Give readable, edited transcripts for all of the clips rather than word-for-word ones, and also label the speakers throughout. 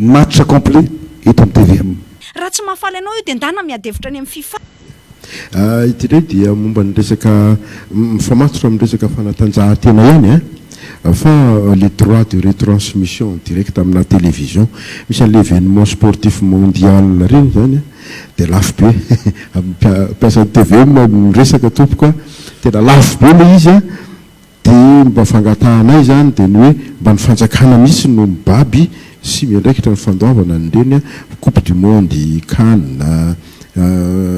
Speaker 1: match complet eto amin'ny TVM.
Speaker 2: Raha tsy mahafaly anao io dia ndana miadevitra any amin'ny FIFA.
Speaker 3: Ity ndray dia momba ny resaka mifamatotra amin'ny resaka fanatanjahantena ihany fa les droits de retransmission direct amina télévision misy an'le événement sportif mondial reny zany dia lafo be mpiasan'ny TVM miresaka tompoko tena lafo be le izy dia mba fangatahana zany dia ny hoe mba ny fanjakana misy no mibaby sy miandraikitra ny fandoavana nyreny coupe du monde, Cannes,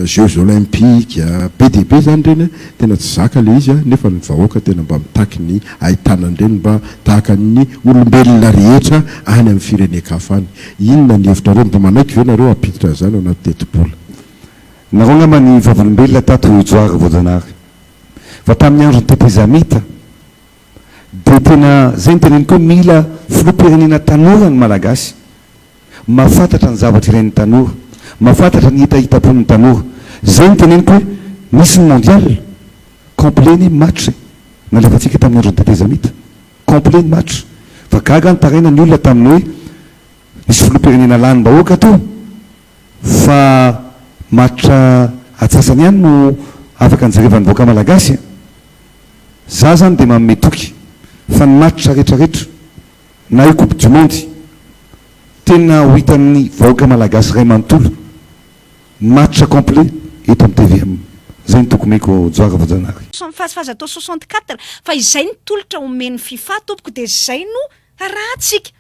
Speaker 3: Jeux olympiques, PDB zany reny tena tsy zaka le izy nefa ny vahoaka tena mba mitaky ny ahitana an'ireny mba tahaka ny olombelona rehetra any amin'ny firenekafa any. Inona ny hevitra reo mba manaiky ve nareo ampiditra zany anaty tetibola?
Speaker 1: Nareo ngamba ny vavolombelona tato Joary Voajanahary fa tamin'ny andro ny tetezamita dia tena zay ny teneny koa mila filoham-pirenena tanora ny malagasy mahafantatra ny zavatra iren'ny tanora, mahafantatra ny hitahitapon'ny tanora. Zay ny teneny koa misy ny mondial complet ny match nalefatsika tamin'ny andro ny tetezamita complet ny match fa gaga ny taraina ny olona tamin'ny hoe misy filoham-pirenena lany bahoaka to fa match atsasany ihany no afaka nyjerevan'ny vahoaka malagasy. Za zany dia manome toky fa ny match rehetrarehetra na io coupe du monde tena ho hitan'ny vahoaka malagasy ray manontolo match complet eto amin'ny TVM. Zay ny tokomeko Joary Voajanahary.
Speaker 2: Fahaza atao 64 fa izay ny tolotra omen'ny FIFA tompoko dia izay no raha tsika.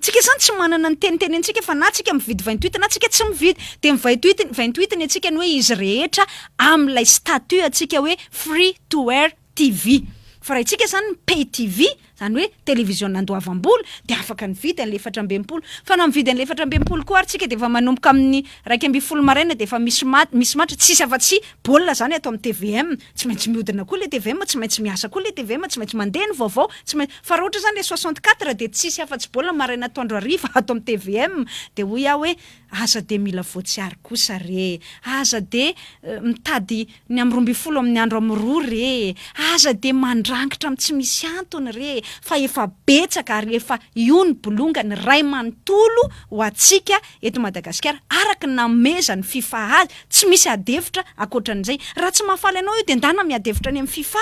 Speaker 2: Tsika zany tsy manana ny tenitenentsika fa na tsika mividy 28 na tsika tsy mividy dia ny 28 ny atsika ny hoe izy rehetra amin'ilay statut atsika hoe free to air TV. Fa raha itsika zany pay TV zany hoe télévision nandoavam-bola dia afaka ny vidy an'le 420 fa na mividy an'le 420 koa ary tsika dia efa manomboka amin'ny 2:30 maraina dia efa misy match tsisy afa-tsy baolina zany ato amin'ny TVM. Tsy maintsy mihodina koa le TVM, tsy maintsy miasa koa le TVM, tsy maintsy mandeha ny vaovao, tsy maintsy fa raha ohatra zany le 64 dia tsisy afa-tsy baolina maraina atoandro hariva ato amin'ny TVM dia hoy aho hoe aza dia mila voatsiary kosa re, aza dia mitady ny amin'ny 12 amin'ny andro amin'ny 2 re, aza dia mandrangitra amin'ny tsy misy antony re, fa efa betsaka ary efa io ny bolonga ny ray manontolo ho atsika eto Madagasikara araka ny nameza ny FIFA azy, tsy misy adevitra akoatran'izay. Raha tsy mahafaly anao io dia ndana miadevitra any amin'ny FIFA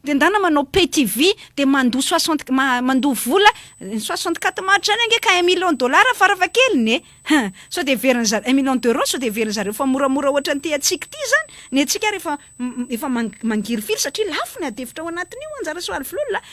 Speaker 2: dia ndana manao pay TV dia mandoa 60 mandoa vola 64 match any ange ka $1 million farafahakeliny so dia veriny zareo $1 million so dia veriny zareo fa moramora ohatra ny ty atsika ty zany ny atsika rehefa efa mangiry fily satria lafo ny adevitra ao anatin'io anjara soaly filolona